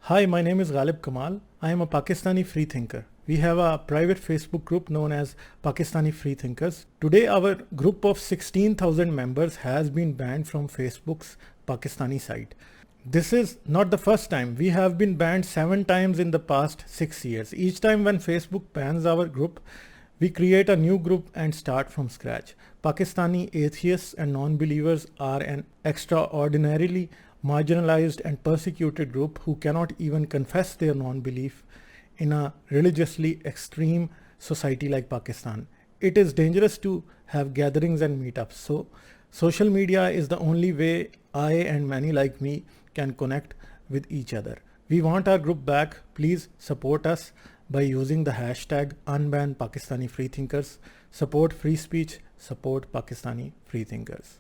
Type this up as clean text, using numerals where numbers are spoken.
Hi, my name is Ghalib Kamal. I am a Pakistani freethinker. We have a private Facebook group known as Pakistani Freethinkers. Today, our group of 16,000 members has been banned from Facebook's Pakistani site. This is not the first time. We have been banned 7 times in the past 6 years. Each time when Facebook bans our group, we create a new group and start from scratch. Pakistani atheists and non-believers are an extraordinarily marginalized and persecuted group who cannot even confess their non-belief in a religiously extreme society like Pakistan. It is dangerous to have gatherings and meetups. So social media is the only way I and many like me can connect with each other. We want our group back. Please support us by using the hashtag unban Pakistani freethinkers. Support free speech, support Pakistani freethinkers.